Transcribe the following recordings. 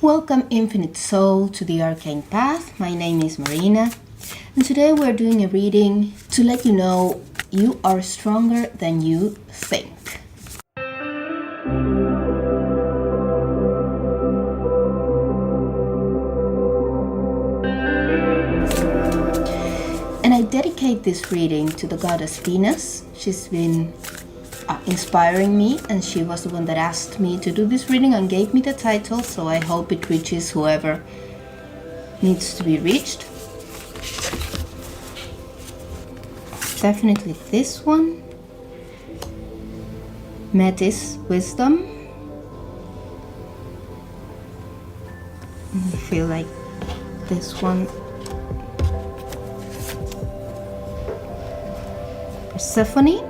Welcome, Infinite Soul, to the Arcane Path. My name is Marina, and today we're doing a reading to let you know you are stronger than you think. And I dedicate this reading to the goddess Venus. She's been inspiring me, and she was the one that asked me to do this reading and gave me the title, so I hope it reaches whoever needs to be reached. Definitely this one, Metis, Wisdom. I feel like this one, Persephone.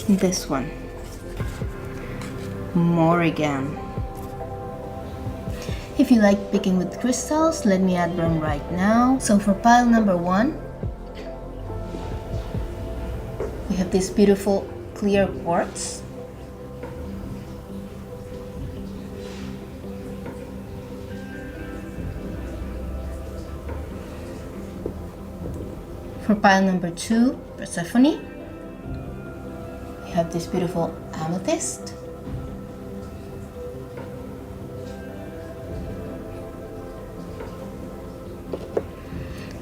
This one, Morrighan. If you like picking with crystals, let me add them right now. So for pile number 1, we have this beautiful clear quartz. For pile number 2, Persephone, we have this beautiful amethyst.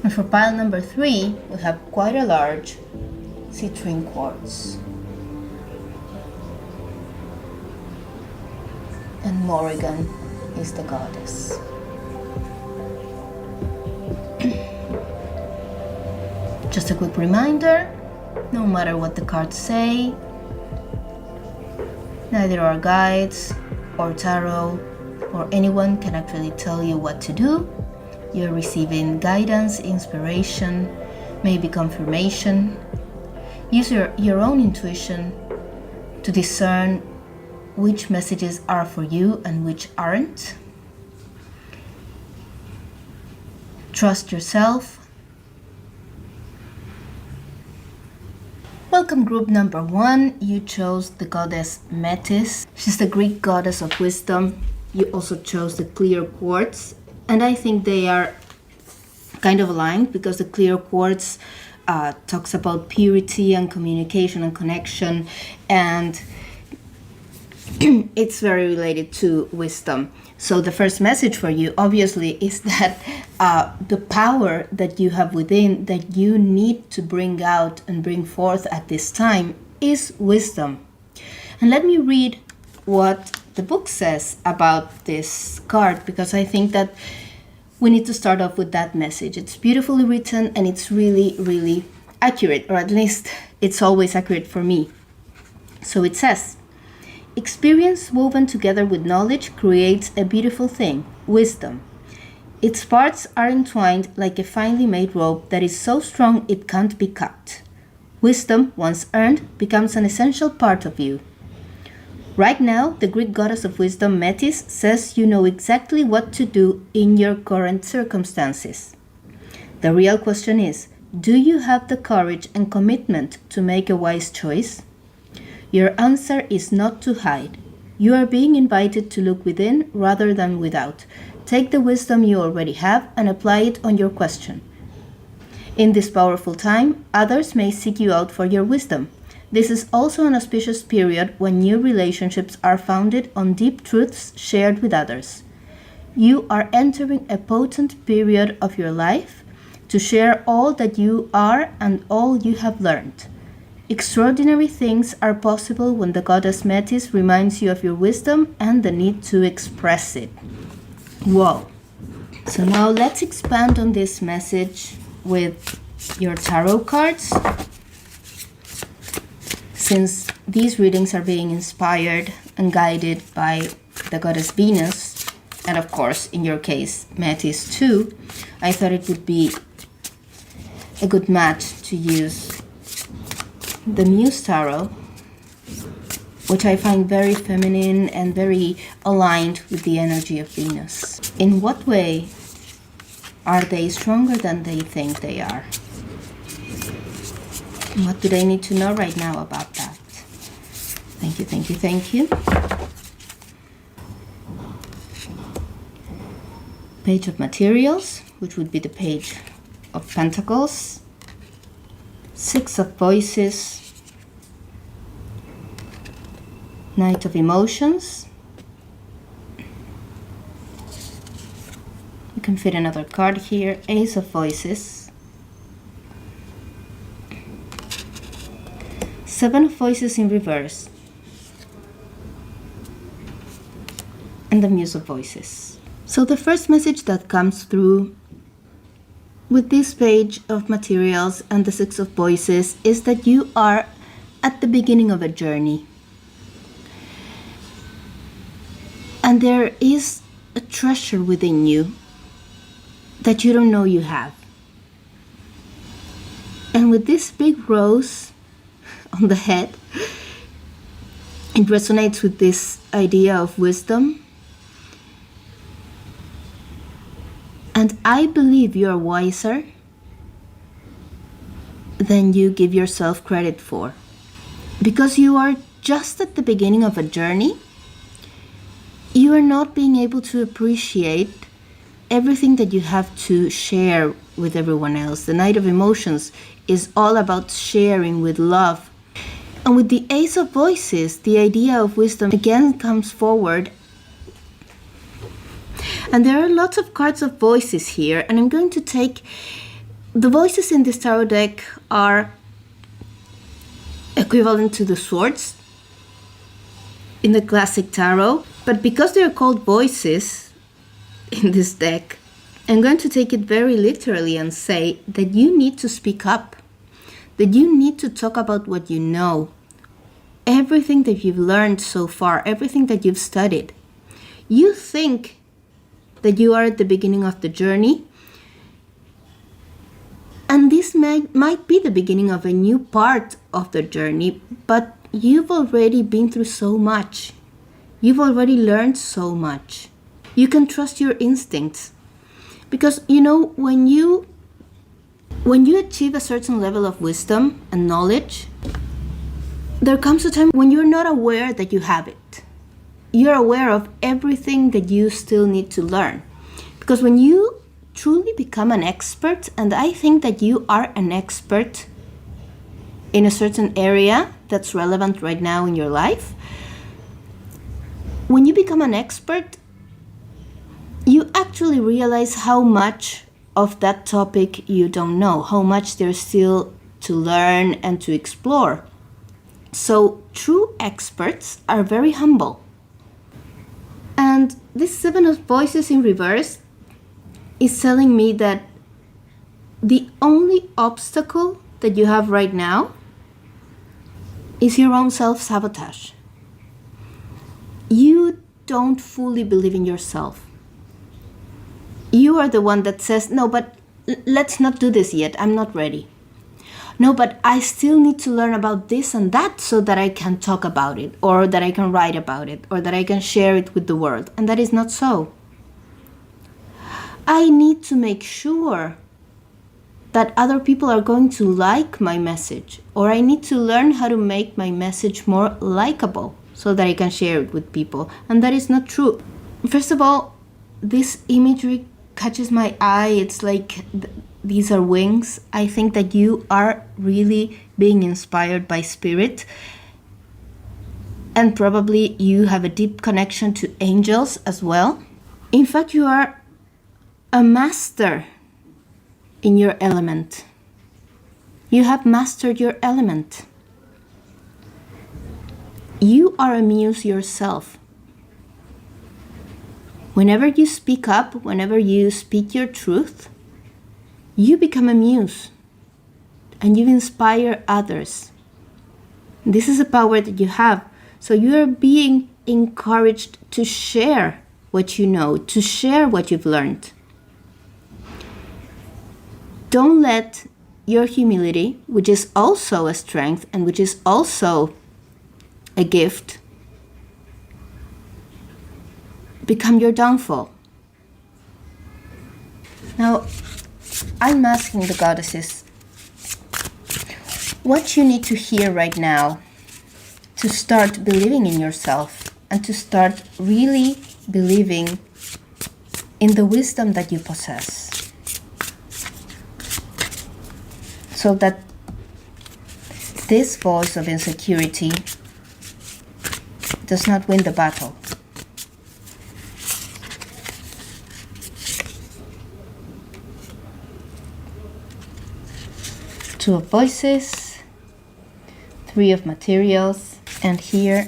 And for pile number 3, we have quite a large citrine quartz. And Morrighan is the goddess. Just a quick reminder, no matter what the cards say, neither our guides or tarot or anyone can actually tell you what to do. You're receiving guidance, inspiration, maybe confirmation. Use your own intuition to discern which messages are for you and which aren't. Trust yourself. Welcome, group number 1. You chose the goddess Metis. She's the Greek goddess of wisdom. You also chose the clear quartz. And I think they are kind of aligned because the clear quartz talks about purity and communication and connection. And it's very related to wisdom. So the first message for you, obviously, is that the power that you have within, that you need to bring out and bring forth at this time, is wisdom. And let me read what the book says about this card, because I think that we need to start off with that message. It's beautifully written and it's really, really accurate, or at least it's always accurate for me. So it says, experience woven together with knowledge creates a beautiful thing, wisdom. Its parts are entwined like a finely made rope that is so strong it can't be cut. Wisdom, once earned, becomes an essential part of you. Right now, the Greek goddess of wisdom, Metis, says you know exactly what to do in your current circumstances. The real question is, do you have the courage and commitment to make a wise choice? Your answer is not to hide. You are being invited to look within rather than without. Take the wisdom you already have and apply it on your question. In this powerful time, others may seek you out for your wisdom. This is also an auspicious period when new relationships are founded on deep truths shared with others. You are entering a potent period of your life to share all that you are and all you have learned. Extraordinary things are possible when the goddess Metis reminds you of your wisdom and the need to express it. Whoa. So now let's expand on this message with your tarot cards. Since these readings are being inspired and guided by the goddess Venus, and of course, in your case, Metis too, I thought it would be a good match to use the Muse Tarot, which I find very feminine and very aligned with the energy of Venus. In what way are they stronger than they think they are? What do they need to know right now about that? Thank you, thank you, thank you. Page of Materials, which would be the Page of Pentacles. Six of Voices. Knight of Emotions. You can fit another card here. Ace of Voices. Seven of Voices in reverse. And the Muse of Voices. So the first message that comes through with this Page of Materials and the Six of Voices is that you are at the beginning of a journey. And there is a treasure within you that you don't know you have. And with this big rose on the head, it resonates with this idea of wisdom. And I believe you are wiser than you give yourself credit for. Because you are just at the beginning of a journey, you are not being able to appreciate everything that you have to share with everyone else. The Knight of Emotions is all about sharing with love. And with the Ace of Voices, the idea of wisdom again comes forward. And there are lots of cards of voices here, and I'm going to take the voices in this tarot deck are equivalent to the swords in the classic tarot, but because they're called voices in this deck, I'm going to take it very literally and say that you need to speak up, that you need to talk about what you know, everything that you've learned so far, everything that you've studied. You think that you are at the beginning of the journey, and this might be the beginning of a new part of the journey, but you've already been through so much. You've already learned so much. You can trust your instincts, because you know when you achieve a certain level of wisdom and knowledge, there comes a time when you're not aware that you have it. You're aware of everything that you still need to learn. Because when you truly become an expert, and I think that you are an expert in a certain area that's relevant right now in your life, when you become an expert, you actually realize how much of that topic you don't know, how much there's still to learn and to explore. So true experts are very humble. And this Seven of Voices in reverse is telling me that the only obstacle that you have right now is your own self-sabotage. You don't fully believe in yourself. You are the one that says, no, but let's not do this yet. I'm not ready. No, but I still need to learn about this and that so that I can talk about it, or that I can write about it, or that I can share it with the world. And that is not so. I need to make sure that other people are going to like my message, or I need to learn how to make my message more likable so that I can share it with people. And that is not true. First of all, this imagery catches my eye. It's like these are wings. I think that you are really being inspired by spirit, and probably you have a deep connection to angels as well. In fact, you are a master in your element. You have mastered your element. You are a muse yourself. Whenever you speak up, whenever you speak your truth, you become a muse and you inspire others. This is a power that you have. So you are being encouraged to share what you know, to share what you've learned. Don't let your humility, which is also a strength and which is also a gift, become your downfall. Now, I'm asking the goddesses what you need to hear right now to start believing in yourself and to start really believing in the wisdom that you possess, so that this voice of insecurity does not win the battle. Two of voices, three of materials, and here,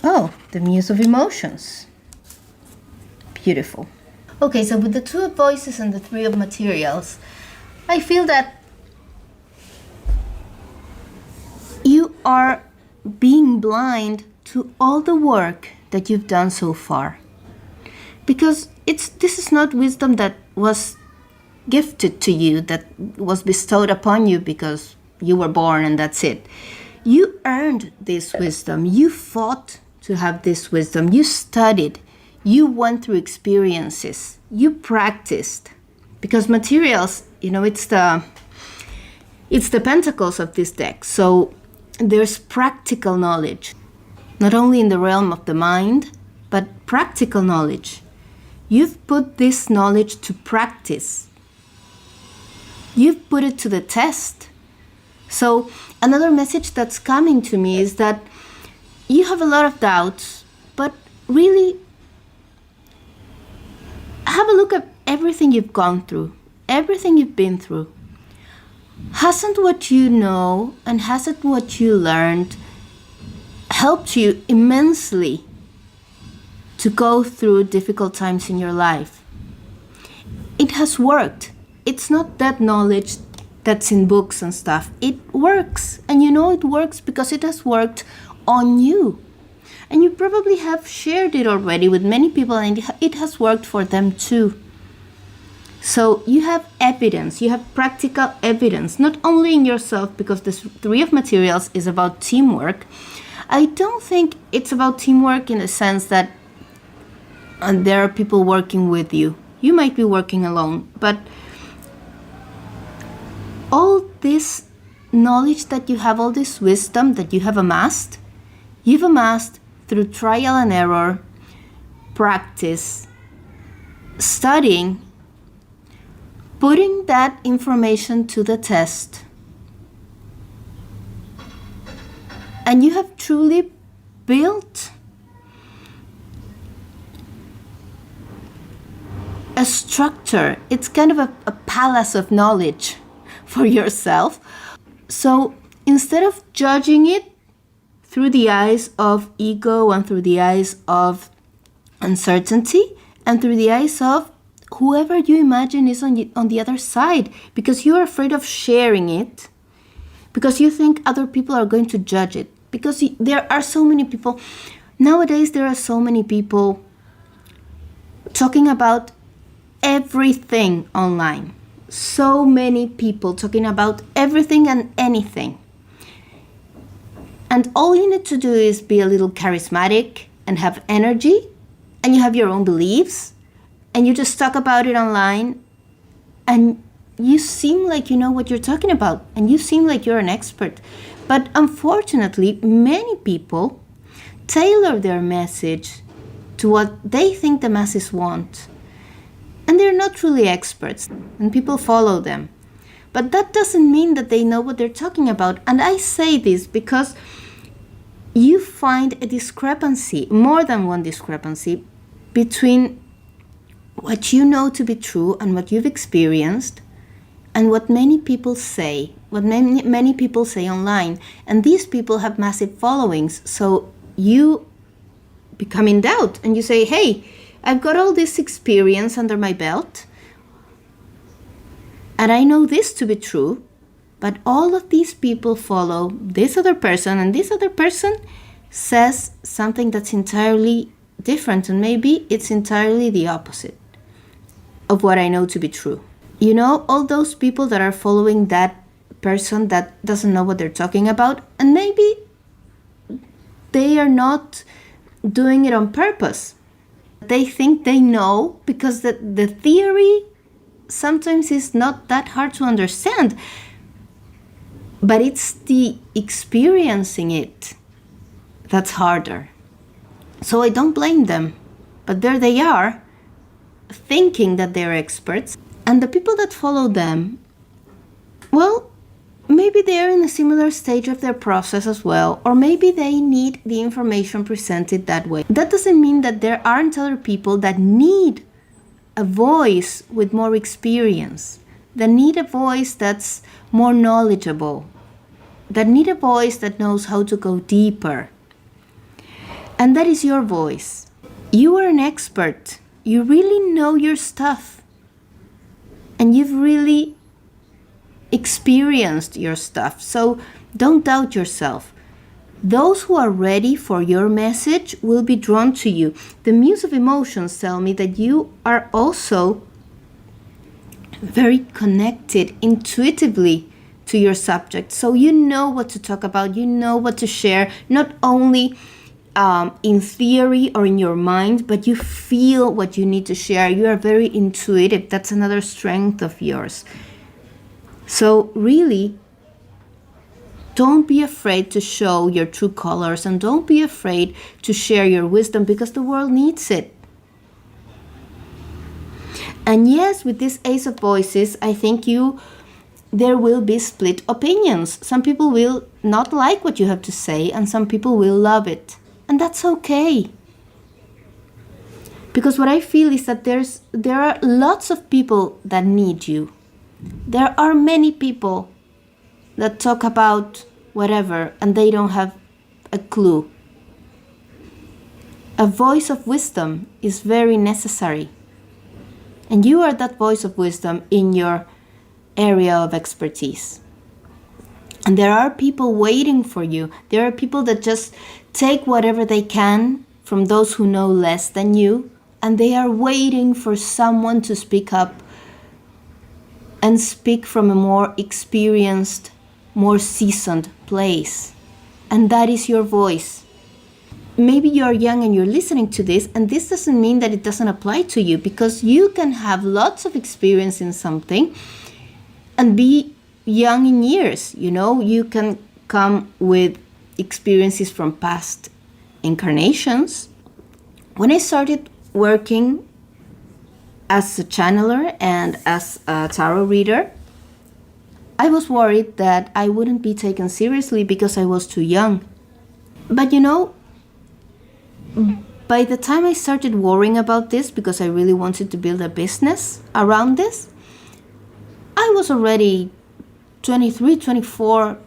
oh, the muse of emotions. Beautiful. Okay, so with the two of voices and the three of materials, I feel that you are being blind to all the work that you've done so far. Because this is not wisdom that was gifted to you, that was bestowed upon you because you were born and that's it. You earned this wisdom. You fought to have this wisdom. You studied. You went through experiences. You practiced. Because materials, it's the pentacles of this deck. So there's practical knowledge, not only in the realm of the mind, but practical knowledge. You've put this knowledge to practice. You've put it to the test. So another message that's coming to me is that you have a lot of doubts, but really have a look at everything you've gone through, everything you've been through. Hasn't what you know and hasn't what you learned helped you immensely to go through difficult times in your life? It has worked. It's not that knowledge that's in books and stuff. It works. And it works because it has worked on you. And you probably have shared it already with many people and it has worked for them too. So you have evidence, you have practical evidence, not only in yourself, because this three of materials is about teamwork. I don't think it's about teamwork in the sense that there are people working with you. You might be working alone, but all this knowledge that you have, all this wisdom that you have amassed, you've amassed through trial and error, practice, studying, putting that information to the test. And you have truly built a structure. It's kind of a palace of knowledge for yourself. So instead of judging it through the eyes of ego and through the eyes of uncertainty and through the eyes of whoever you imagine is on the other side, because you're afraid of sharing it, because you think other people are going to judge it, because there are so many people nowadays, there are so many people talking about everything online. So many people talking about everything and anything. And all you need to do is be a little charismatic and have energy, and you have your own beliefs, and you just talk about it online, and you seem like you know what you're talking about, and you seem like you're an expert. But unfortunately, many people tailor their message to what they think the masses want. And they're not truly experts, and people follow them. But that doesn't mean that they know what they're talking about. And I say this because you find a discrepancy, more than one discrepancy, between what you know to be true and what you've experienced and what many people say, what many people say online. And these people have massive followings. So you become in doubt and you say, hey, I've got all this experience under my belt and I know this to be true, but all of these people follow this other person, and this other person says something that's entirely different, and maybe it's entirely the opposite of what I know to be true. You know, all those people that are following that person that doesn't know what they're talking about, and maybe they are not doing it on purpose. They think they know because the theory sometimes is not that hard to understand. But it's the experiencing it that's harder. So I don't blame them. But there they are, thinking that they're experts. And the people that follow them, well, maybe they're in a similar stage of their process as well, or maybe they need the information presented that way. That doesn't mean that there aren't other people that need a voice with more experience, that need a voice that's more knowledgeable, that need a voice that knows how to go deeper. And that is your voice. You are an expert. You really know your stuff. And you've really experienced your stuff. So don't doubt yourself. Those who are ready for your message will be drawn to you. The Muse of Emotions tell me that you are also very connected intuitively to your subject. So you know what to talk about, you know what to share, not only in theory or in your mind, but you feel what you need to share. You are very intuitive. That's another strength of yours. So really, don't be afraid to show your true colors, and don't be afraid to share your wisdom, because the world needs it. And yes, with this Ace of Voices, I think there will be split opinions. Some people will not like what you have to say, and some people will love it. And that's okay. Because what I feel is that there are lots of people that need you. There are many people that talk about whatever and they don't have a clue. A voice of wisdom is very necessary. And you are that voice of wisdom in your area of expertise. And there are people waiting for you. There are people that just take whatever they can from those who know less than you, and they are waiting for someone to speak up and speak from a more experienced, more seasoned place. And that is your voice. Maybe you're young and you're listening to this, and this doesn't mean that it doesn't apply to you, because you can have lots of experience in something and be young in years. You know, you can come with experiences from past incarnations. When I started working as a channeler and as a tarot reader, I was worried that I wouldn't be taken seriously because I was too young. But you know, by the time I started worrying about this, because I really wanted to build a business around this, I was already 23, 24.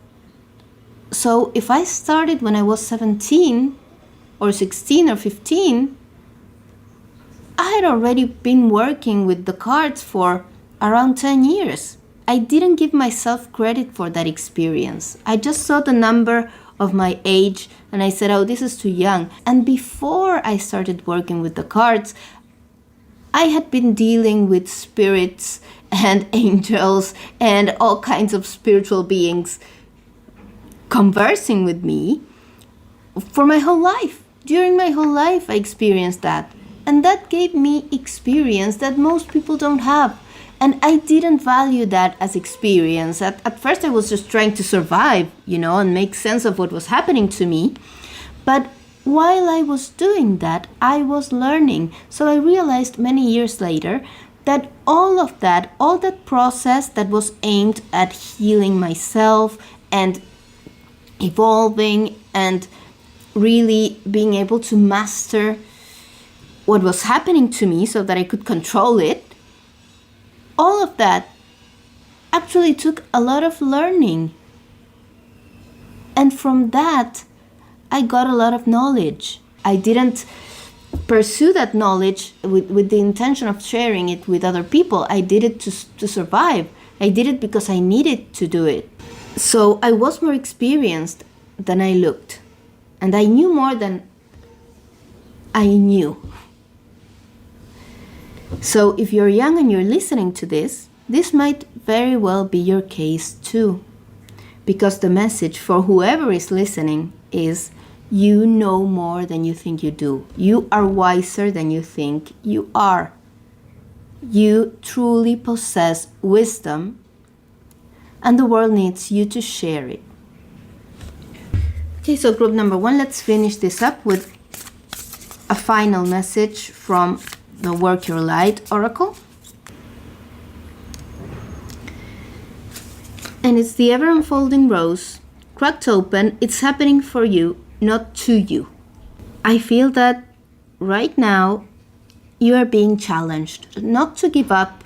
So if I started when I was 17 or 16 or 15, I had already been working with the cards for around 10 years. I didn't give myself credit for that experience. I just saw the number of my age and I said, oh, this is too young. And before I started working with the cards, I had been dealing with spirits and angels and all kinds of spiritual beings conversing with me for my whole life. During my whole life, I experienced that. And that gave me experience that most people don't have. And I didn't value that as experience. At first, I was just trying to survive, you know, and make sense of what was happening to me. But while I was doing that, I was learning. So I realized many years later that all that process that was aimed at healing myself and evolving and really being able to master what was happening to me so that I could control it, all of that actually took a lot of learning. And from that, I got a lot of knowledge. I didn't pursue that knowledge with the intention of sharing it with other people. I did it to survive. I did it because I needed to do it. So I was more experienced than I looked. And I knew more than I knew. So if you're young and you're listening to this might very well be your case too. Because the message for whoever is listening is, you know more than you think you do. You are wiser than you think you are. You truly possess wisdom and the world needs you to share it. Okay, so group number 1, let's finish this up with a final message from the Work Your Light Oracle. And it's the ever unfolding rose, cracked open. It's happening for you, not to you. I feel that right now you are being challenged not to give up,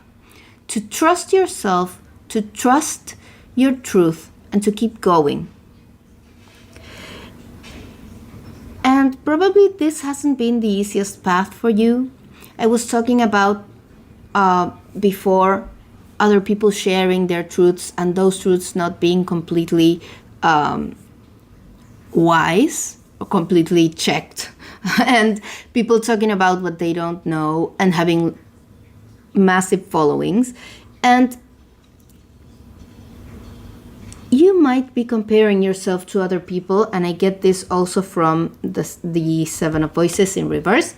to trust yourself, to trust your truth, and to keep going. And probably this hasn't been the easiest path for you. I was talking about before other people sharing their truths and those truths not being completely wise or completely checked. And people talking about what they don't know and having massive followings. And you might be comparing yourself to other people, and I get this also from the Seven of Voices in reverse.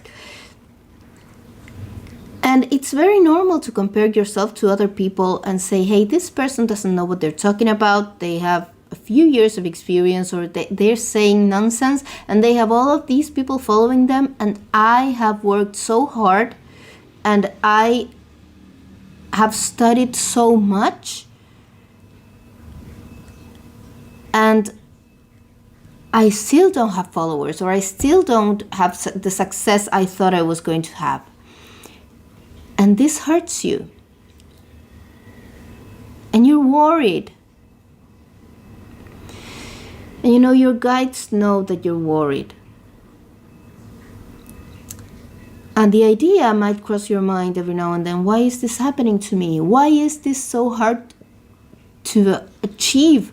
And it's very normal to compare yourself to other people and say, hey, this person doesn't know what they're talking about. They have a few years of experience, or they're saying nonsense, and they have all of these people following them. And I have worked so hard, and I have studied so much, and I still don't have followers, or I still don't have the success I thought I was going to have. And this hurts you. And you're worried. And you know, your guides know that you're worried. And the idea might cross your mind every now and then, why is this happening to me? Why is this so hard to achieve?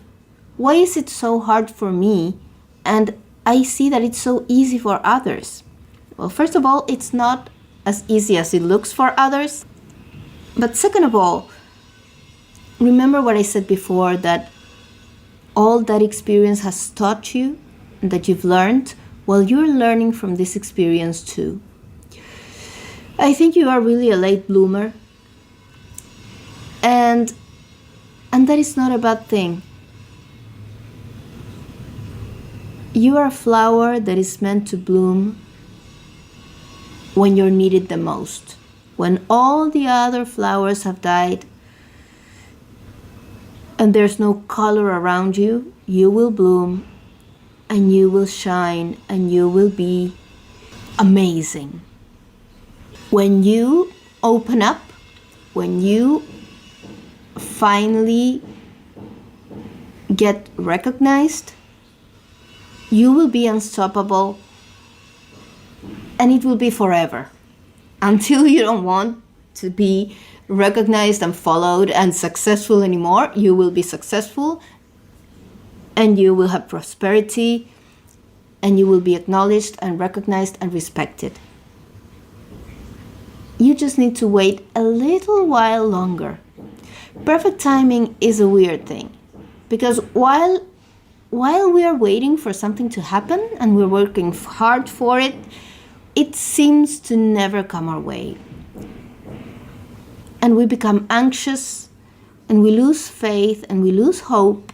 Why is it so hard for me? And I see that it's so easy for others. Well, first of all, it's not as easy as it looks for others. But second of all, remember what I said before, that all that experience has taught you and that you've learned, well, you're learning from this experience too. I think you are really a late bloomer. And that is not a bad thing. You are a flower that is meant to bloom when you're needed the most. When all the other flowers have died and there's no color around you, you will bloom and you will shine and you will be amazing. When you open up, when you finally get recognized, you will be unstoppable. And it will be forever. Until you don't want to be recognized and followed and successful anymore, you will be successful and you will have prosperity and you will be acknowledged and recognized and respected. You just need to wait a little while longer. Perfect timing is a weird thing, because while we are waiting for something to happen and we're working hard for it, it seems to never come our way. And we become anxious and we lose faith and we lose hope.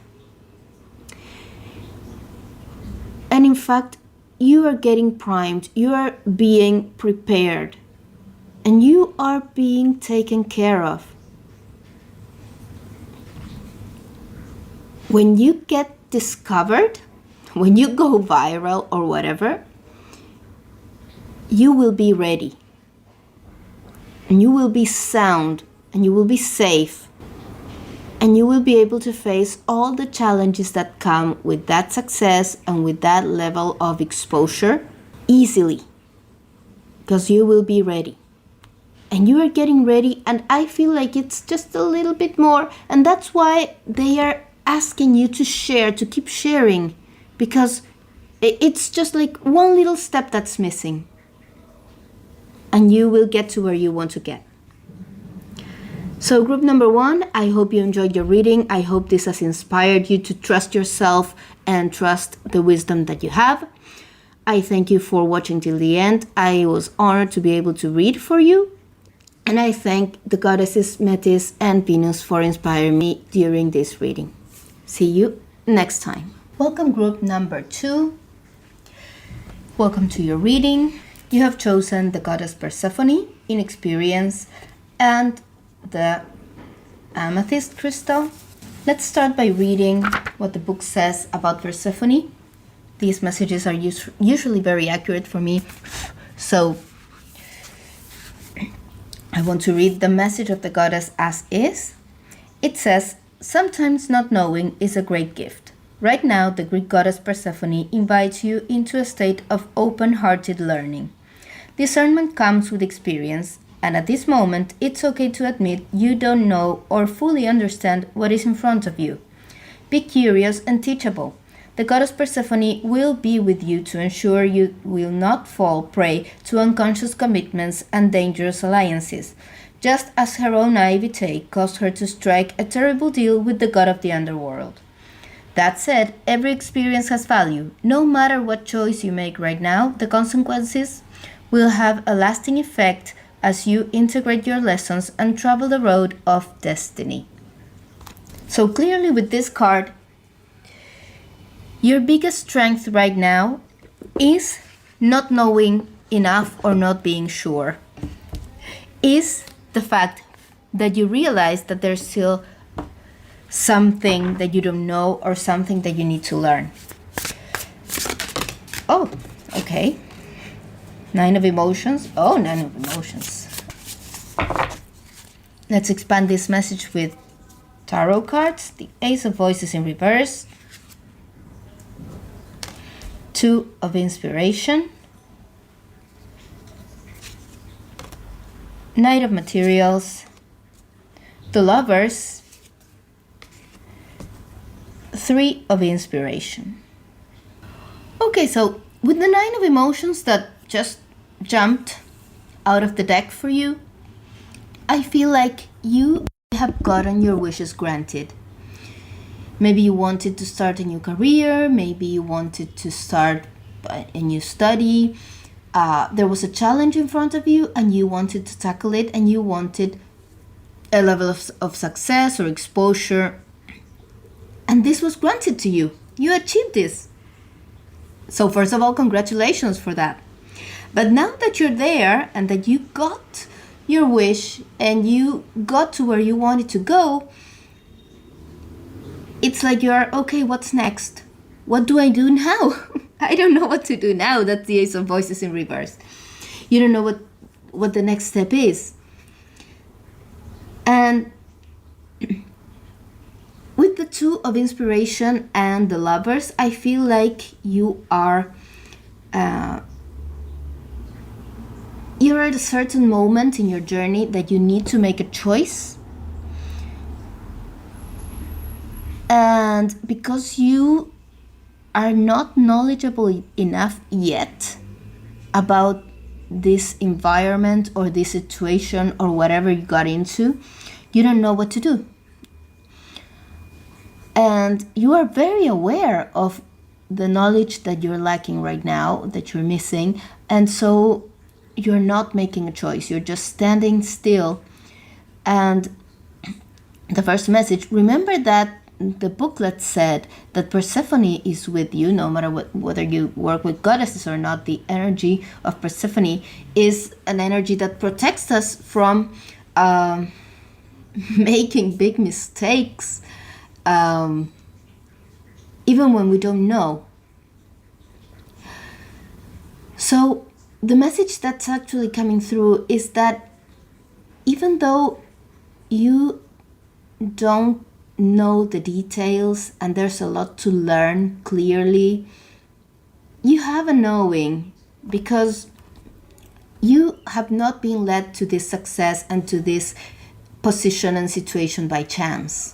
And in fact, you are getting primed, you are being prepared, and you are being taken care of. When you get discovered, when you go viral or whatever, you will be ready. And you will be sound, and you will be safe, and you will be able to face all the challenges that come with that success and with that level of exposure easily, because you will be ready. And you are getting ready, and I feel like it's just a little bit more, and that's why they are asking you to share, to keep sharing, because it's just like one little step that's missing. And you will get to where you want to get. So group number 1, I hope you enjoyed your reading. I hope this has inspired you to trust yourself and trust the wisdom that you have. I thank you for watching till the end. I was honored to be able to read for you. And I thank the goddesses Metis and Venus for inspiring me during this reading. See you next time. Welcome group number 2. Welcome to your reading. You have chosen the goddess Persephone in experience and the amethyst crystal. Let's start by reading what the book says about Persephone. These messages are usually very accurate for me, so I want to read the message of the goddess as is. It says, "Sometimes not knowing is a great gift. Right now, the Greek goddess Persephone invites you into a state of open-hearted learning. Discernment comes with experience, and at this moment, it's okay to admit you don't know or fully understand what is in front of you. Be curious and teachable. The goddess Persephone will be with you to ensure you will not fall prey to unconscious commitments and dangerous alliances, just as her own naivete caused her to strike a terrible deal with the god of the underworld. That said, every experience has value. No matter what choice you make right now, the consequences will have a lasting effect as you integrate your lessons and travel the road of destiny." So clearly with this card, your biggest strength right now is not knowing enough or not being sure. Is the fact that you realize that there's still something that you don't know or something that you need to learn. Oh, okay. 9 of emotions. Oh, 9 of emotions. Let's expand this message with tarot cards. The Ace of Voices in reverse. 2 of Inspiration. Knight of Materials. The Lovers. 3 of Inspiration. Okay, so with the 9 of Emotions that just jumped out of the deck for you, I feel like you have gotten your wishes granted. Maybe you wanted to start a new career, maybe you wanted to start a new study. There was a challenge in front of you and you wanted to tackle it, and you wanted a level of success or exposure, and this was granted to you. You achieved this. So first of all, congratulations for that. But now that you're there and that you got your wish and you got to where you wanted to go, it's like you're, okay, what's next? What do I do now? I don't know what to do now. That's the Ace of Voices in reverse. You don't know what the next step is. And with the 2 of Inspiration and the Lovers, I feel like you're at a certain moment in your journey that you need to make a choice. And because you are not knowledgeable enough yet about this environment or this situation or whatever you got into, you don't know what to do. And you are very aware of the knowledge that you're lacking right now, that you're missing. And so you're not making a choice. You're just standing still. And the first message, remember that the booklet said that Persephone is with you, no matter whether you work with goddesses or not. The energy of Persephone is an energy that protects us from making big mistakes, even when we don't know. So the message that's actually coming through is that even though you don't know the details and there's a lot to learn clearly, you have a knowing, because you have not been led to this success and to this position and situation by chance.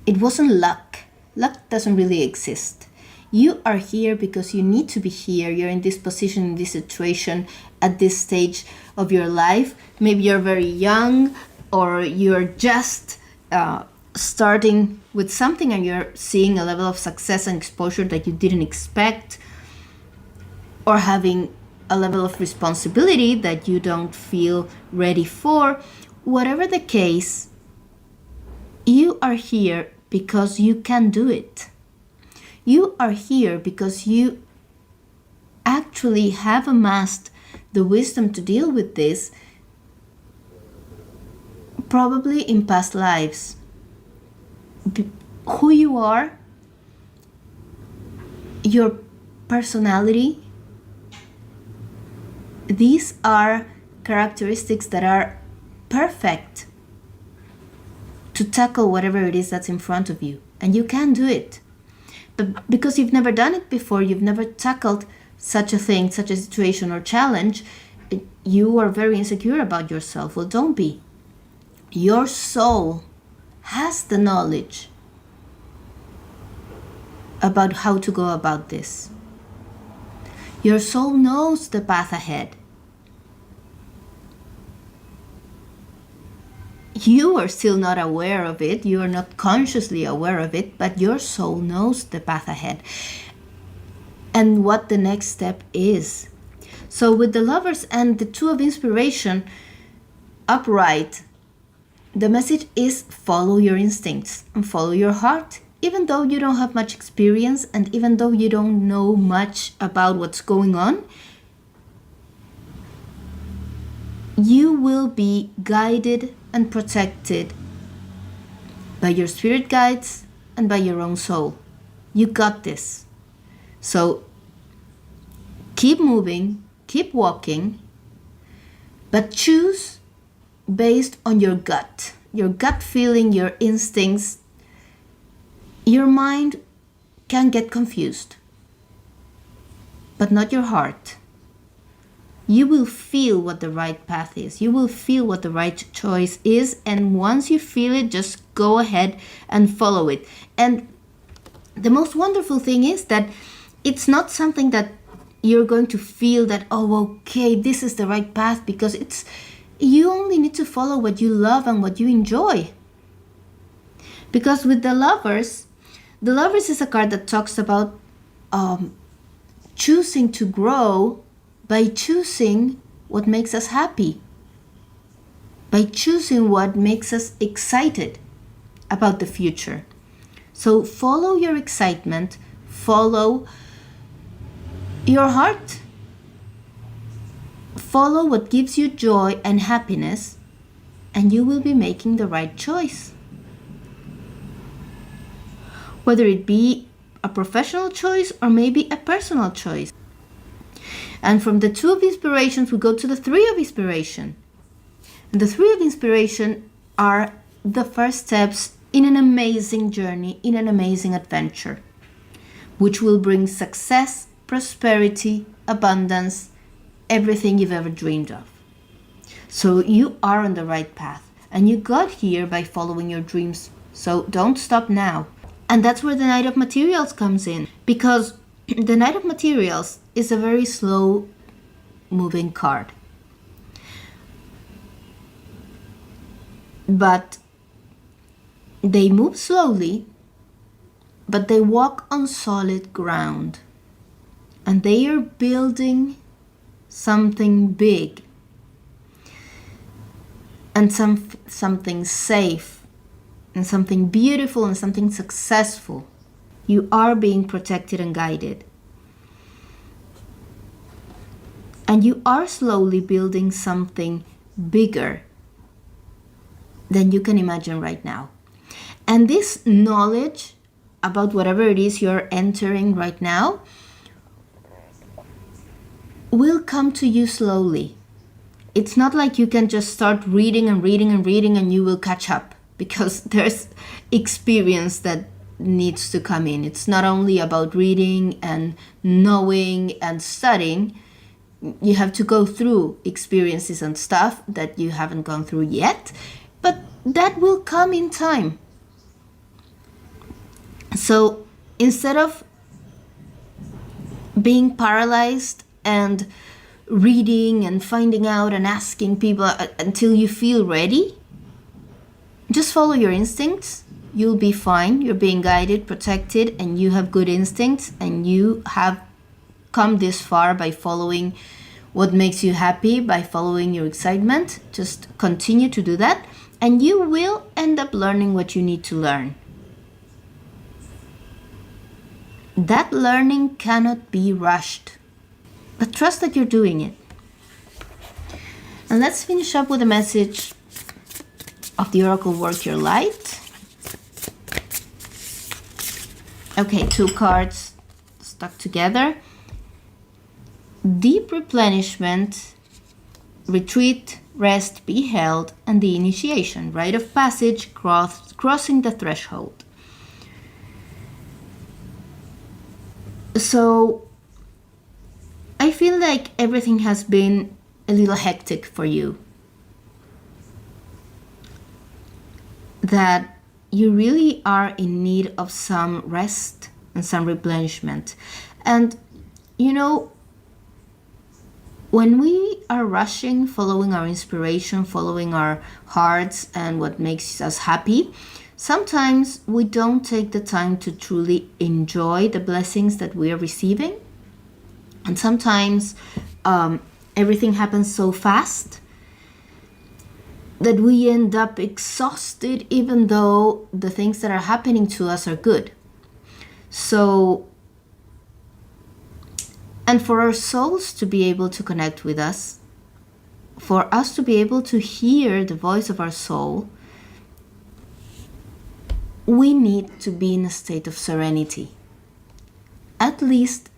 It wasn't luck. Luck doesn't really exist. You are here because you need to be here. You're in this position, in this situation, at this stage of your life. Maybe you're very young, or you're just starting with something and you're seeing a level of success and exposure that you didn't expect, or having a level of responsibility that you don't feel ready for. Whatever the case, you are here because you can do it. You are here because you actually have amassed the wisdom to deal with this, probably in past lives. Who you are, your personality, these are characteristics that are perfect to tackle whatever it is that's in front of you. And you can do it. But because you've never done it before, you've never tackled such a thing, such a situation or challenge, you are very insecure about yourself. Well, don't be. Your soul has the knowledge about how to go about this. Your soul knows the path ahead. You are still not aware of it. You are not consciously aware of it, but your soul knows the path ahead and what the next step is. So with the Lovers and the Two of Inspiration upright, the message is follow your instincts and follow your heart. Even though you don't have much experience and even though you don't know much about what's going on, you will be guided and protected by your spirit guides and by your own soul. You got this. So keep moving, keep walking, but choose based on your gut feeling, your instincts. Your mind can get confused, but not your heart. You will feel what the right path is. You will feel what the right choice is. And once you feel it, just go ahead and follow it. And the most wonderful thing is that it's not something that you're going to feel that, oh, okay, this is the right path, because you only need to follow what you love and what you enjoy. Because with the Lovers is a card that talks about choosing to grow by choosing what makes us happy, by choosing what makes us excited about the future. So follow your excitement, follow your heart, follow what gives you joy and happiness, and you will be making the right choice. Whether it be a professional choice or maybe a personal choice. And from the Two of Inspirations, we go to the Three of Inspiration. And the Three of Inspiration are the first steps in an amazing journey, in an amazing adventure, which will bring success, prosperity, abundance, everything you've ever dreamed of. So you are on the right path, and you got here by following your dreams. So don't stop now. And that's where the Knight of Materials comes in, because the Knight of Materials is a very slow moving card. But they move slowly, but they walk on solid ground. And they are building something big and something safe and something beautiful and something successful. You are being protected and guided. And you are slowly building something bigger than you can imagine right now. And this knowledge about whatever it is you're entering right now will come to you slowly. It's not like you can just start reading and reading and reading and you will catch up, because there's experience that needs to come in. It's not only about reading and knowing and studying. You have to go through experiences and stuff that you haven't gone through yet, but that will come in time. So instead of being paralyzed and reading and finding out and asking people until you feel ready, just follow your instincts. You'll be fine. You're being guided, protected, and you have good instincts, and you have come this far by following what makes you happy by following your excitement. Just continue to do that, and you will end up learning what you need to learn. That learning cannot be rushed, but trust that you're doing it. And let's finish up with a message of the Oracle Work Your Light. Okay, 2 cards stuck together. Deep replenishment, retreat, rest, be held, and the initiation, rite of passage, crossing the threshold. So I feel like everything has been a little hectic for you. That you really are in need of some rest and some replenishment. And you know, when we are rushing, following our inspiration, following our hearts and what makes us happy, sometimes we don't take the time to truly enjoy the blessings that we are receiving. And sometimes everything happens so fast that we end up exhausted, even though the things that are happening to us are good. So, and for our souls to be able to connect with us, for us to be able to hear the voice of our soul, we need to be in a state of serenity. At least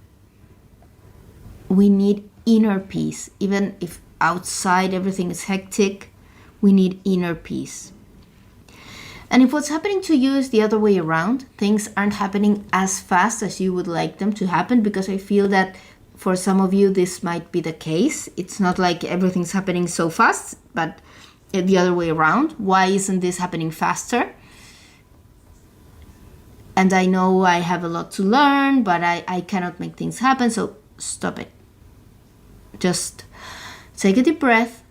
we need inner peace. Even if outside everything is hectic, we need inner peace. And if what's happening to you is the other way around, things aren't happening as fast as you would like them to happen, because I feel that for some of you this might be the case. It's not like everything's happening so fast, but the other way around. Why isn't this happening faster? And I know I have a lot to learn, but I cannot make things happen, so stop it. Just take a deep breath.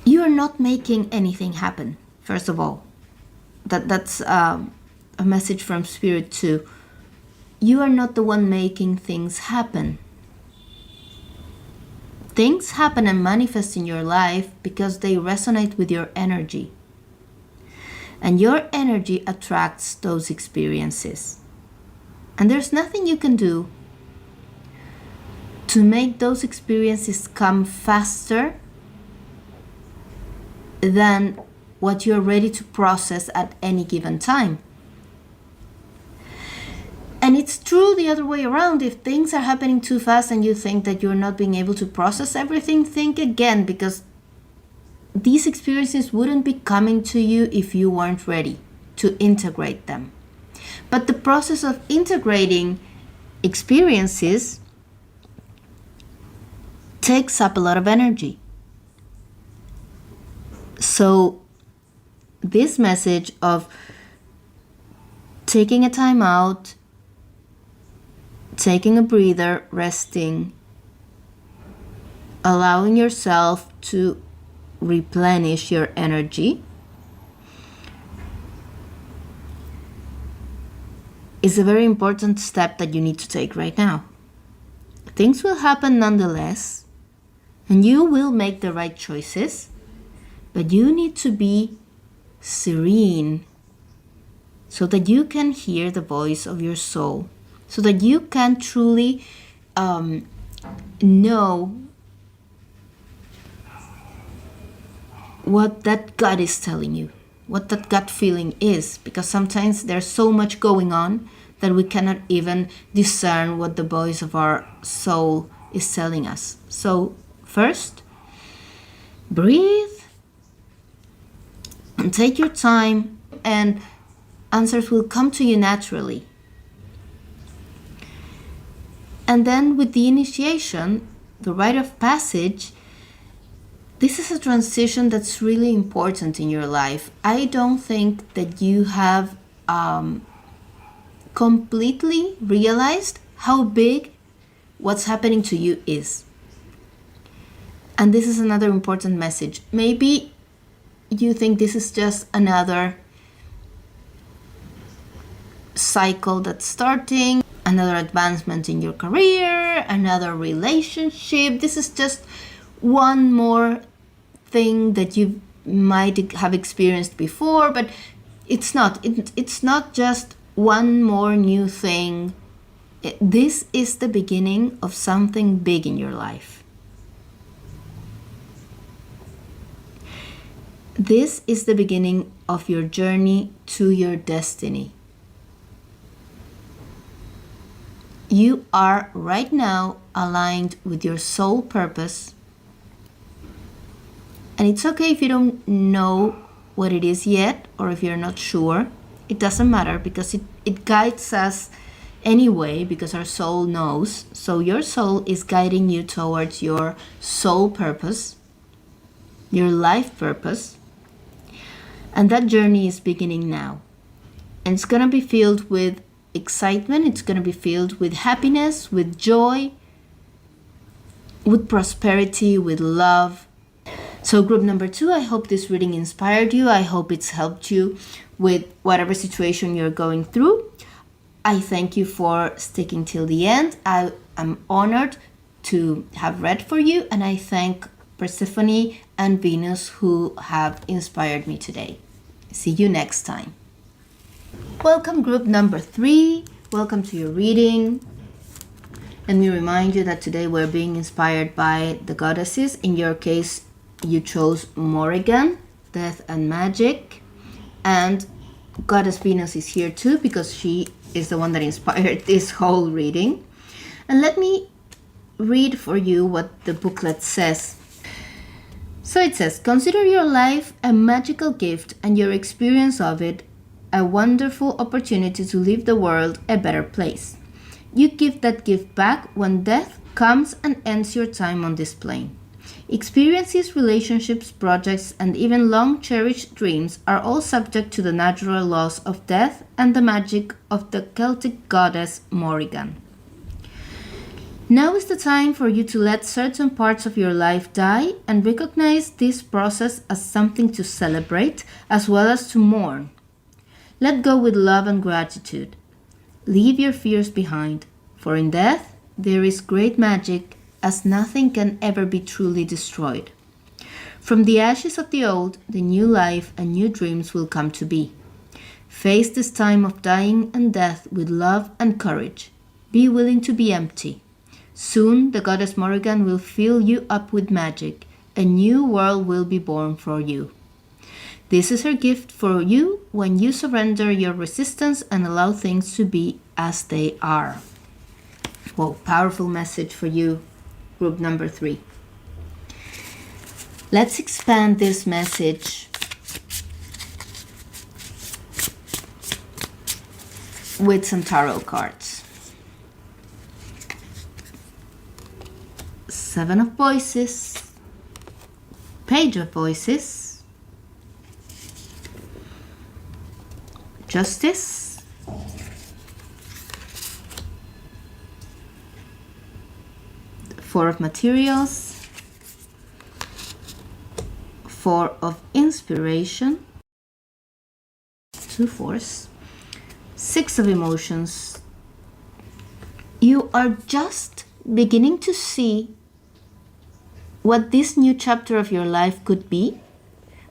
You are not making anything happen, first of all. That's a message from Spirit too. You are not the one making things happen. Things happen and manifest in your life because they resonate with your energy. And your energy attracts those experiences. And there's nothing you can do to make those experiences come faster than what you're ready to process at any given time. And it's true the other way around. If things are happening too fast and you think that you're not being able to process everything, think again, because these experiences wouldn't be coming to you if you weren't ready to integrate them. But the process of integrating experiences takes up a lot of energy. So this message of taking a time out, taking a breather, resting, allowing yourself to replenish your energy is a very important step that you need to take right now. Things will happen nonetheless, and you will make the right choices, but you need to be serene so that you can hear the voice of your soul, so that you can truly know what that gut is telling you, what that gut feeling is, because sometimes there's so much going on that we cannot even discern what the voice of our soul is telling us. So first, breathe and take your time, and answers will come to you naturally. And then with the initiation, the rite of passage, this is a transition that's really important in your life. I don't think that you have completely realized how big what's happening to you is. And this is another important message. Maybe you think this is just another cycle that's starting, another advancement in your career, affair, another relationship. This is just one more thing that you might have experienced before, but it's not. It's not just one more new thing. This is the beginning of something big in your life. This is the beginning of your journey to your destiny. You are right now aligned with your soul purpose. And it's okay if you don't know what it is yet, or if you're not sure. It doesn't matter, because it guides us anyway, because our soul knows. So your soul is guiding you towards your soul purpose, your life purpose. And that journey is beginning now. And it's going to be filled with excitement. It's going to be filled with happiness, with joy, with prosperity, with love. So group number 2, I hope this reading inspired you. I hope it's helped you with whatever situation you're going through. I thank you for sticking till the end. I am honored to have read for you, and I thank Persephone and Venus who have inspired me today. See you next time. Welcome group number 3. Welcome to your reading. Let me remind you that today we're being inspired by the goddesses. In your case, you chose Morrighan, Death and Magic. And Goddess Venus is here too, because she is the one that inspired this whole reading. And let me read for you what the booklet says. So it says, consider your life a magical gift and your experience of it a wonderful opportunity to leave the world a better place. You give that gift back when death comes and ends your time on this plane. Experiences, relationships, projects, and even long-cherished dreams are all subject to the natural laws of death and the magic of the Celtic goddess Morrighan. Now is the time for you to let certain parts of your life die and recognize this process as something to celebrate as well as to mourn. Let go with love and gratitude. Leave your fears behind, for in death there is great magic, as nothing can ever be truly destroyed. From the ashes of the old, the new life and new dreams will come to be. Face this time of dying and death with love and courage. Be willing to be empty. Soon the goddess Morrighan will fill you up with magic. A new world will be born for you. This is her gift for you when you surrender your resistance and allow things to be as they are. Whoa, powerful message for you, group number 3. Let's expand this message with some tarot cards. 7 of Voices, Page of Voices, Justice, Four of Materials, Four of Inspiration, 2 fours, 6 of Emotions. You are just beginning to see what this new chapter of your life could be,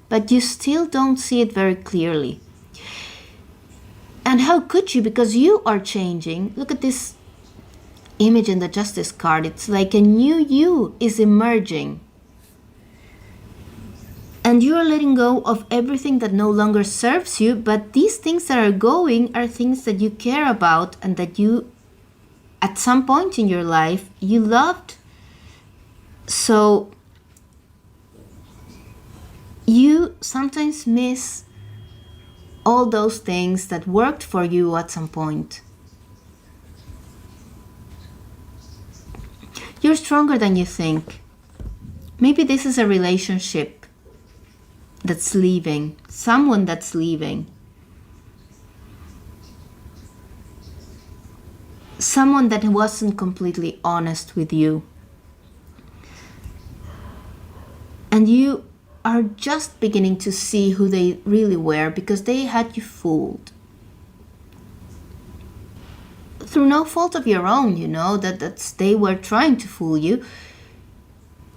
but you still don't see it very clearly. And how could you? Because you are changing. Look at this image in the Justice card. It's like a new you is emerging. And you are letting go of everything that no longer serves you, but these things that are going are things that you care about and that you, at some point in your life, you loved. So you sometimes miss all those things that worked for you at some point. You're stronger than you think. Maybe this is a relationship that's leaving, someone that's leaving. Someone that wasn't completely honest with you. And you are just beginning to see who they really were because they had you fooled. through no fault of your own, that they were trying to fool you.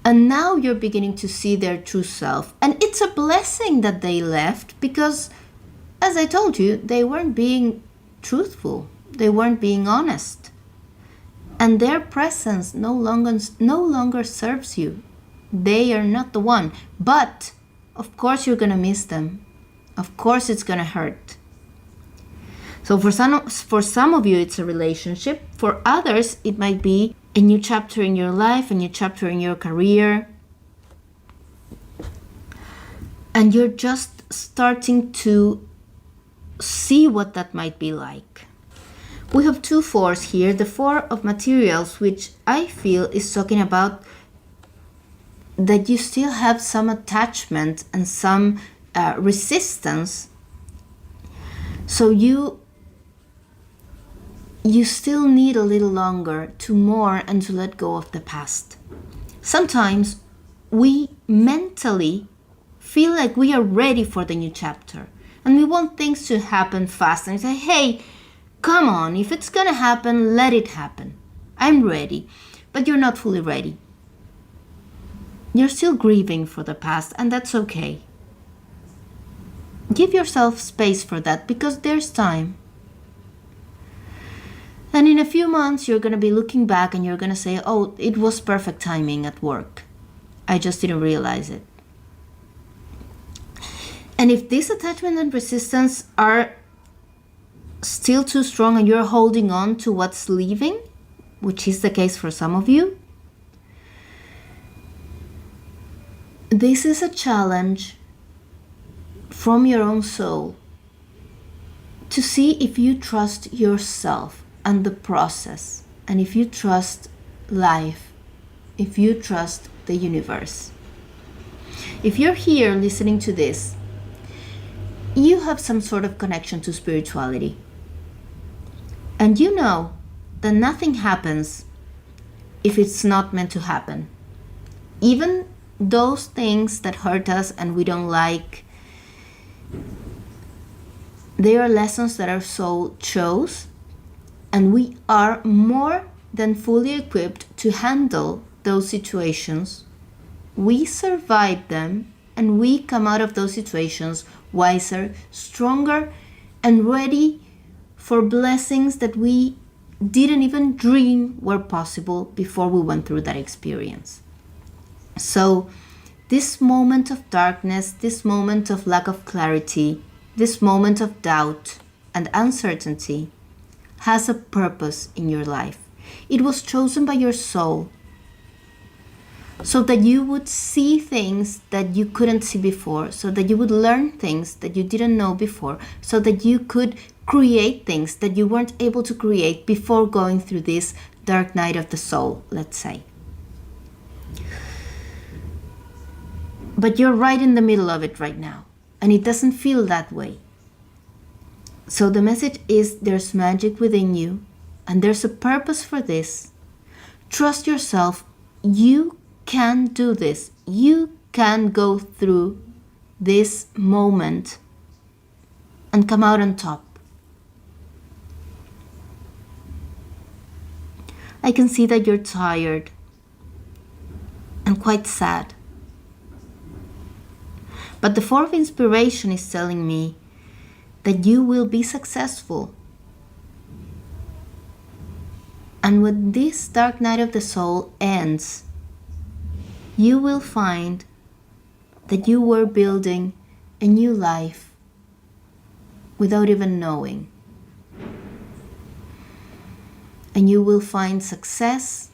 And now you're beginning to see their true self. And it's a blessing that they left because, as I told you, they weren't being truthful. They weren't being honest. And their presence no longer serves you. They are not the one. But, of course, you're going to miss them. Of course, it's going to hurt. So for some of you, it's a relationship. For others, it might be a new chapter in your life, a new chapter in your career. And you're just starting to see what that might be like. We have 2 fours here. The 4 of materials, which I feel is talking about that you still have some attachment and some resistance. So you still need a little longer to mourn and to let go of the past. Sometimes we mentally feel like we are ready for the new chapter and we want things to happen fast and say, hey, come on, if it's gonna happen, let it happen. I'm ready. But you're not fully ready. You're still grieving for the past, and that's okay. Give yourself space for that because there's time. And in a few months, you're going to be looking back and you're going to say, oh, it was perfect timing at work. I just didn't realize it. And if this attachment and resistance are still too strong and you're holding on to what's leaving, which is the case for some of you, this is a challenge from your own soul to see if you trust yourself and the process, and if you trust life, if you trust the universe. If you're here listening to this, you have some sort of connection to spirituality. And you know that nothing happens if it's not meant to happen. Even those things that hurt us and we don't like, they are lessons that our soul chose, and we are more than fully equipped to handle those situations. We survive them and we come out of those situations wiser, stronger, and ready for blessings that we didn't even dream were possible before we went through that experience. So this moment of darkness, this moment of lack of clarity, this moment of doubt and uncertainty has a purpose in your life. It was chosen by your soul so that you would see things that you couldn't see before, so that you would learn things that you didn't know before, so that you could create things that you weren't able to create before going through this dark night of the soul, let's say. But you're right in the middle of it right now, and it doesn't feel that way. So the message is there's magic within you, and there's a purpose for this. Trust yourself. You can do this. You can go through this moment and come out on top. I can see that you're tired and quite sad. But the Four of Inspiration is telling me that you will be successful. And when this dark night of the soul ends, you will find that you were building a new life without even knowing. And you will find success,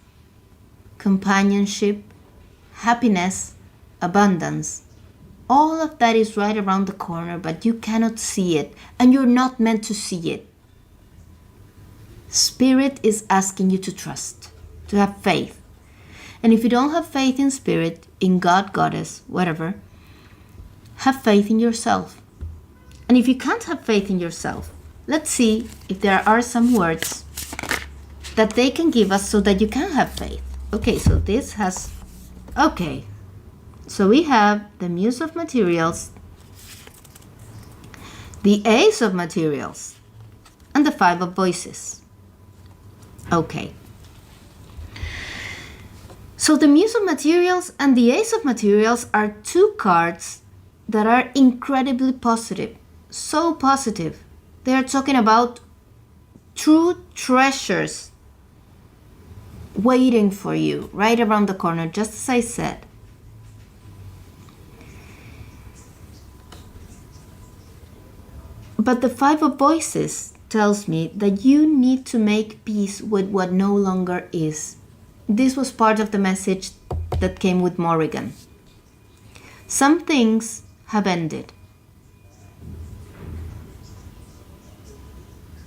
companionship, happiness, abundance. All of that is right around the corner, but you cannot see it, and you're not meant to see it. Spirit is asking you to trust, to have faith. And if you don't have faith in Spirit, in God, Goddess, whatever, have faith in yourself. And if you can't have faith in yourself, let's see if there are some words that they can give us so that you can have faith. Okay, so this has... Okay. So we have the Muse of Materials, the Ace of Materials, and the Five of Voices. Okay. So the Muse of Materials and the Ace of Materials are two cards that are incredibly positive. So positive. They are talking about true treasures waiting for you right around the corner, just as I said. But the Five of Voices tells me that you need to make peace with what no longer is. This was part of the message that came with Morrighan. Some things have ended.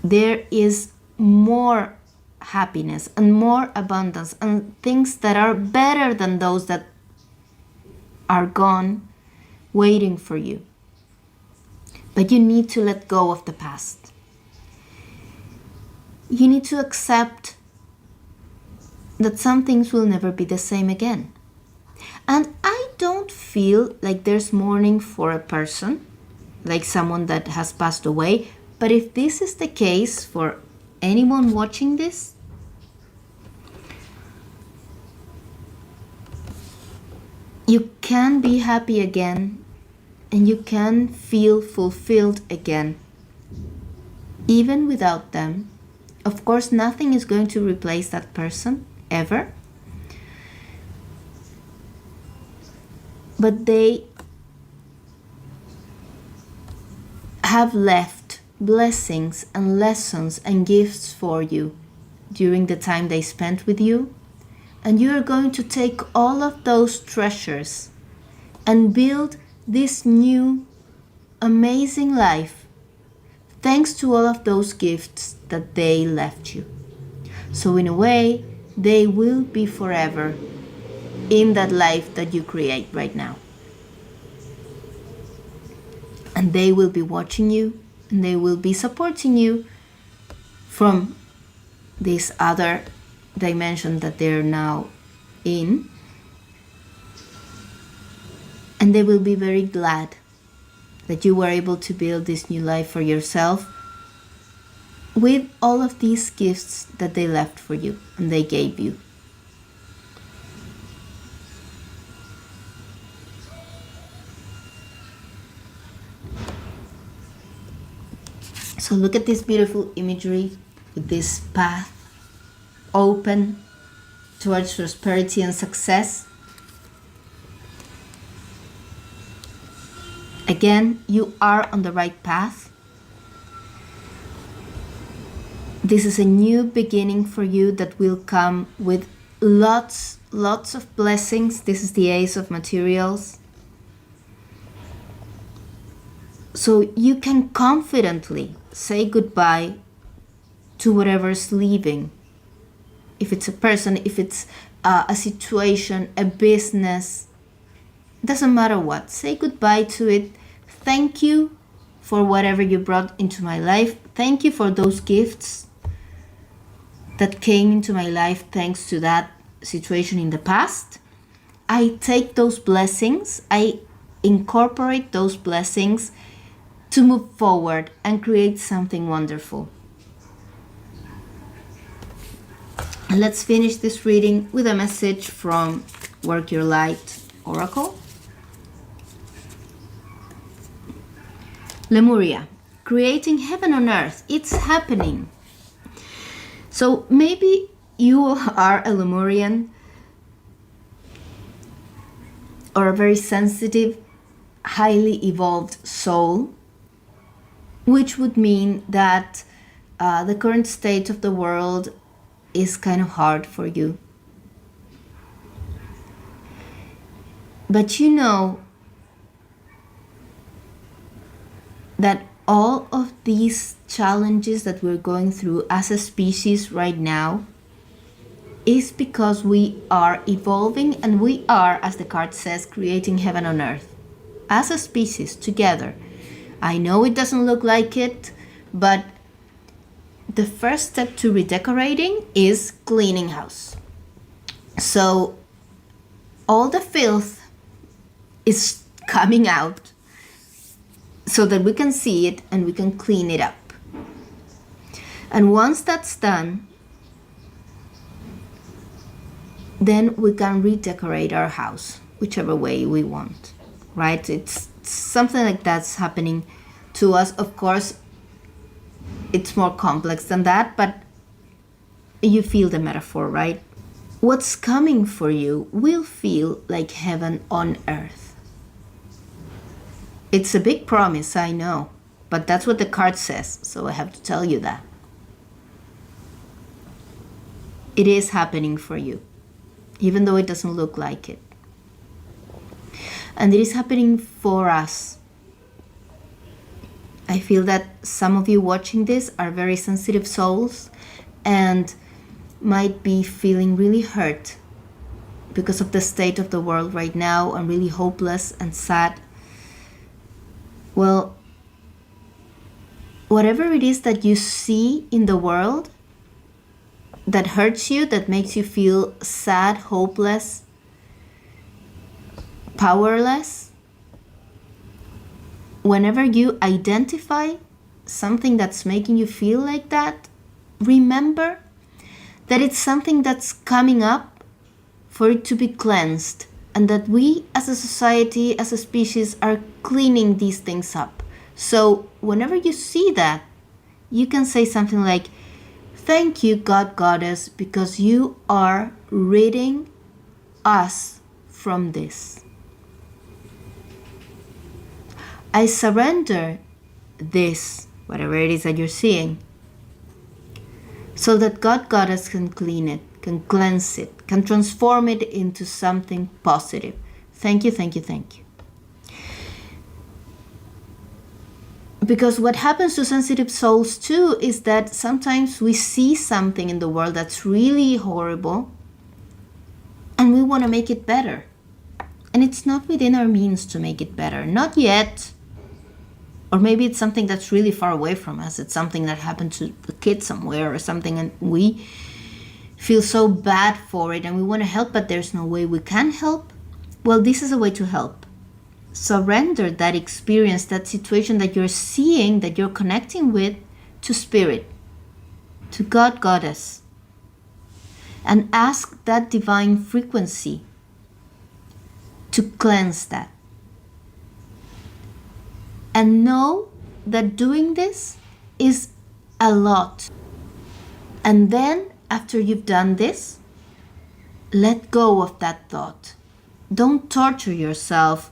There is more happiness and more abundance and things that are better than those that are gone waiting for you. But you need to let go of the past. You need to accept that some things will never be the same again. And I don't feel like there's mourning for a person, like someone that has passed away. But if this is the case for anyone watching this, you can be happy again and you can feel fulfilled again, even without them. Of course, nothing is going to replace that person, ever. But they have left blessings and lessons and gifts for you during the time they spent with you. And you are going to take all of those treasures and build this new amazing life thanks to all of those gifts that they left you. So in a way, they will be forever in that life that you create right now. And they will be watching you and they will be supporting you from this other dimension that they're now in. And they will be very glad that you were able to build this new life for yourself with all of these gifts that they left for you and they gave you. So look at this beautiful imagery with this path open towards prosperity and success. Again, you are on the right path. This is a new beginning for you that will come with lots of blessings. This is the Ace of Materials. So you can confidently say goodbye to whatever's leaving. If it's a person, if it's a situation, a business, doesn't matter what. Say goodbye to it. Thank you for whatever you brought into my life. Thank you for those gifts that came into my life thanks to that situation in the past. I take those blessings, I incorporate those blessings to move forward and create something wonderful. And let's finish this reading with a message from Work Your Light Oracle. Lemuria, creating heaven on earth. It's happening. So maybe you are a Lemurian or a very sensitive, highly evolved soul, which would mean that the current state of the world is kind of hard for you. But you know that all of these challenges that we're going through as a species right now is because we are evolving and we are, as the card says, creating heaven on earth as a species together. I know it doesn't look like it, but the first step to redecorating is cleaning house. So all the filth is coming out so that we can see it and we can clean it up. And once that's done, then we can redecorate our house whichever way we want, right? It's something like that's happening to us. Of course, it's more complex than that, but you feel the metaphor, right? What's coming for you will feel like heaven on earth. It's a big promise, I know, but that's what the card says, so I have to tell you that. It is happening for you, even though it doesn't look like it. And it is happening for us. I feel that some of you watching this are very sensitive souls and might be feeling really hurt because of the state of the world right now, and really hopeless and sad. Well, whatever it is that you see in the world that hurts you, that makes you feel sad, hopeless, powerless, whenever you identify something that's making you feel like that, remember that it's something that's coming up for it to be cleansed, and that we as a society, as a species, are cleaning these things up. So whenever you see that, you can say something like, thank you, God, Goddess, because you are ridding us from this. I surrender this, whatever it is that you're seeing, so that God, Goddess can clean it, can cleanse it, can transform it into something positive. Thank you, thank you, thank you. Because what happens to sensitive souls too is that sometimes we see something in the world that's really horrible and we want to make it better. And it's not within our means to make it better. Not yet. Or maybe it's something that's really far away from us. It's something that happened to a kid somewhere or something, and we feel so bad for it and we want to help, but there's no way we can help. Well, this is a way to help. Surrender that experience, that situation that you're seeing, that you're connecting with, to Spirit, to God, Goddess, and ask that divine frequency to cleanse that. And know that doing this is a lot. And then, after you've done this, let go of that thought. Don't torture yourself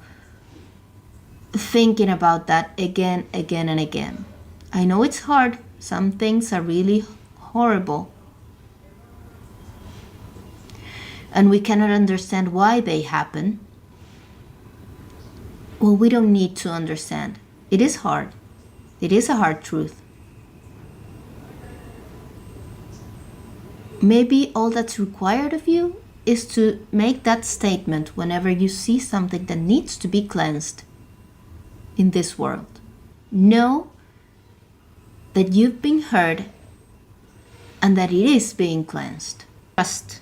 thinking about that again, and again. I know it's hard. Some things are really horrible. And we cannot understand why they happen. Well, we don't need to understand. It is hard. It is a hard truth. Maybe all that's required of you is to make that statement whenever you see something that needs to be cleansed in this world. Know that you've been heard and that it is being cleansed. Trust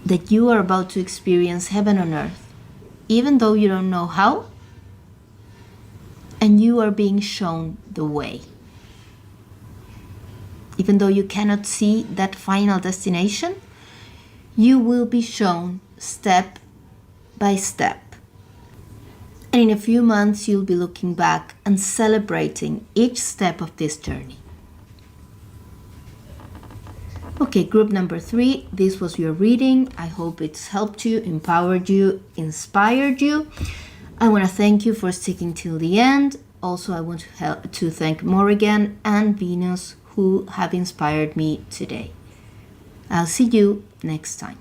that you are about to experience heaven on earth, even though you don't know how, and you are being shown the way. Even though you cannot see that final destination, you will be shown step by step. And in a few months, you'll be looking back and celebrating each step of this journey. Okay, group number 3, this was your reading. I hope it's helped you, empowered you, inspired you. I want to thank you for sticking till the end. Also, I want to thank Morrighan and Venus, who have inspired me today. I'll see you next time.